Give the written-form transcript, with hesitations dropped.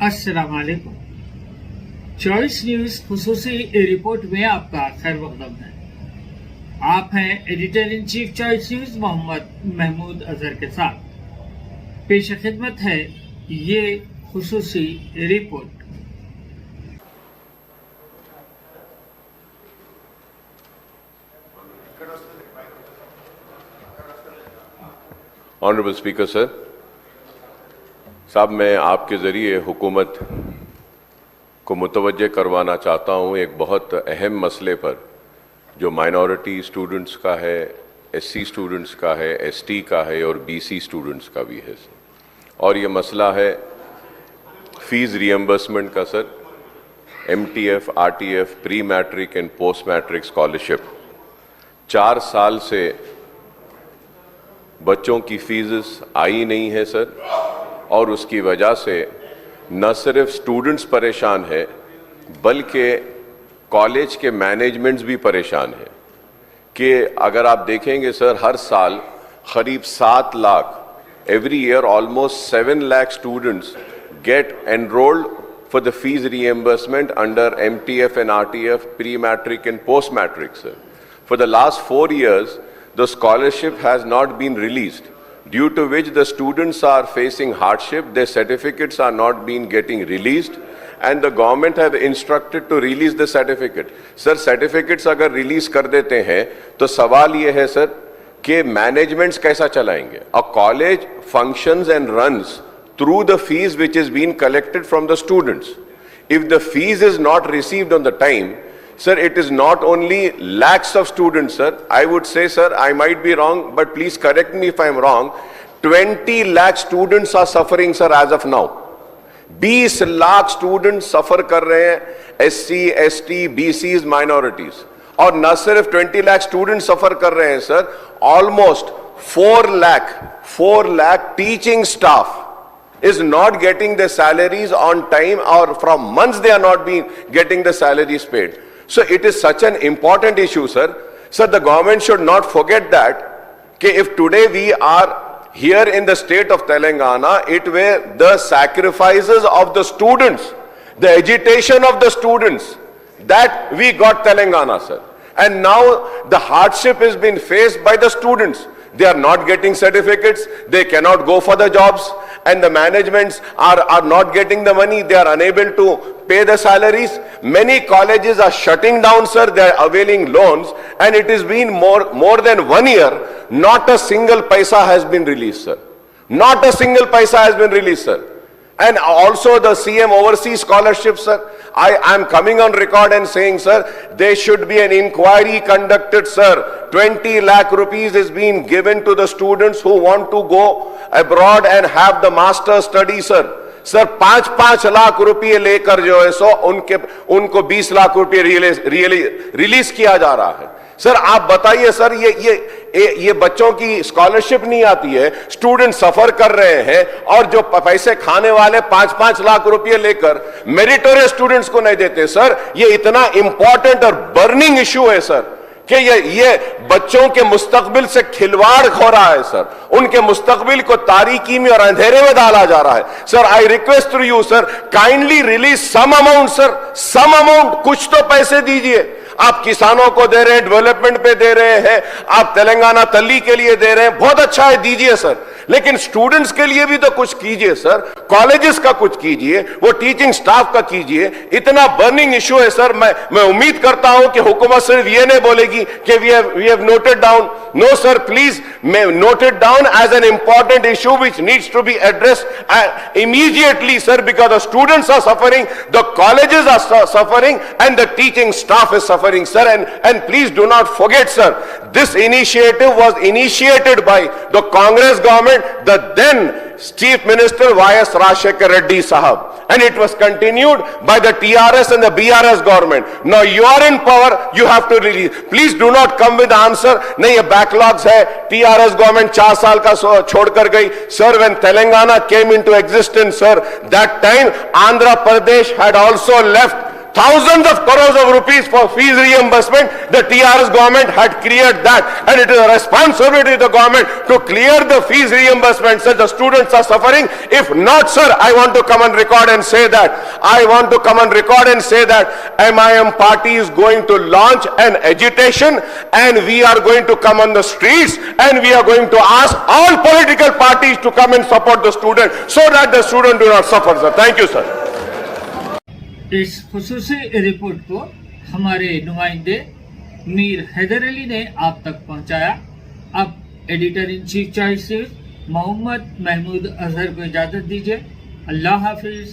अस्सलाम वालेकुम। Choice news खुसूसी report में आपका खैर मकदम है। आप हैं editor in chief choice news Mohammad Mahmood Azhar के साथ। पेश खिदमत है ये खुसूसी रिपोर्ट। ऑनरेबल स्पीकर सर साहब, मैं आपके ज़रिए हुकूमत को मुतवज्जे करवाना चाहता हूँ एक बहुत अहम मसले पर, जो माइनॉरिटी स्टूडेंट्स का है, एससी स्टूडेंट्स का है, एसटी का है और बीसी स्टूडेंट्स का भी है सर। और ये मसला है फ़ीस रिएम्बर्समेंट का sir. MTF, RTF, pre matric and post matric scholarship 4 साल से बच्चों की फीस आई नहीं है सर, और उसकी वजह से न सिर्फ स्टूडेंट्स परेशान है बल्कि कॉलेज के मैनेजमेंट्स भी परेशान है। कि अगर आप देखेंगे सर, हर साल करीब 7 lakh, every year almost 7 lakh students get enrolled for the fees reimbursement under MTF and RTF, pre matric and post matric sir. For the last 4 years the scholarship has not been released, due to which the students are facing hardship. Their certificates are not being getting released, and the government have instructed to release the certificate. Sir, certificates अगर release कर देते हैं तो सवाल ये है sir कि managements कैसा चलाएंगे? A college functions and runs through the fees which is being collected from the students. If the fees is not received on the time, sir, it is not only lakhs of students, sir. I would say, sir, I might be wrong, but please correct me if I am wrong. 20 lakh students are suffering, sir, as of now. 20 lakh students suffer कर रहे हैं, SC, ST, BCs, minorities. और न सिर्फ 20 lakh students suffer कर रहे हैं, sir. Almost 4 lakh teaching staff is not getting the salaries on time, or from months they are not being getting the salaries paid. So it is such an important issue, sir. Sir, the government should not forget that, if today we are here in the state of Telangana, it were the sacrifices of the students, the agitation of the students, that we got Telangana, sir. And now the hardship has been faced by the students. They are not getting certificates, they cannot go for the jobs, and the managements are not getting the money, they are unable to pay the salaries. Many colleges are shutting down, sir, they are availing loans, and it has been more than 1 year, not a single paisa has been released, sir. Not a single paisa has been released, sir. And also the CM overseas scholarship, sir. I am coming on record and saying, sir, there should be an inquiry conducted, sir. 20 lakh rupees is being given to the students who want to go abroad and have the master study, sir. Sir 5-5 lakh रुपए लेकर जो है सो उनको 20 लाख रुपए release किया जा रहा है। सर आप बताइए सर, ये बच्चों की स्कॉलरशिप नहीं आती है, स्टूडेंट सफर कर रहे हैं, और जो पैसे खाने वाले 5-5 लाख रुपए लेकर मेरिटोरियस स्टूडेंट्स को नहीं देते। सर ये इतना इंपॉर्टेंट और बर्निंग इशू है सर, कि ये बच्चों के मुस्तकबिल से खिलवाड़ हो रहा है सर, उनके मुस्तकबिल को तारीकी में और अंधेरे में डाला जा रहा है। Sir I request to you sir, kindly release some amount sir, some amount, कुछ तो पैसे दीजिए। आप किसानों को दे रहे हैं, डेवलपमेंट पे दे रहे हैं, आप तेलंगाना तल्ली के लिए दे रहे हैं, बहुत अच्छा है, दीजिए सर, लेकिन स्टूडेंट्स के लिए भी तो कुछ कीजिए सर, कॉलेजेस का कुछ कीजिए, वो टीचिंग स्टाफ का कीजिए। इतना बर्निंग इशू है सर। मैं उम्मीद करता हूं कि हुकूमत सिर्फ ये नहीं बोलेगी कि we have noted down. No sir, please note it down as an important issue which needs to be addressed immediately, sir, because the students are suffering, the colleges are suffering, and the teaching staff is suffering, sir. And please do not forget, sir, this initiative was initiated by the Congress government, the then Chief Minister Y.S. Rajshekar Reddy Sahab, and it was continued by the TRS and the BRS government. Now you are in power, you have to release. Please do not come with the answer, नहीं ये backlogs है, TRS government 4 साल का छोड़ कर गई. Sir, when Telangana came into existence, sir, that time Andhra Pradesh had also left thousands of crores of rupees for fees reimbursement. The TRS government had cleared that, and it is a responsibility of the government to clear the fees reimbursement, so the students are suffering. If not, sir, I want to come and record and say that. I want to come and record and say that MIM party is going to launch an agitation, and we are going to come on the streets, and we are going to ask all political parties to come and support the student, so that the student do not suffer, sir. Thank you, sir. इस खुसूसी report को हमारे नुमाइंदे मीर हैदर अली ने आप तक पहुंचाया। अब editor in chief choice news Mohammad Mahmood Azhar को इजाजत दीजिए। अल्लाह हाफिज।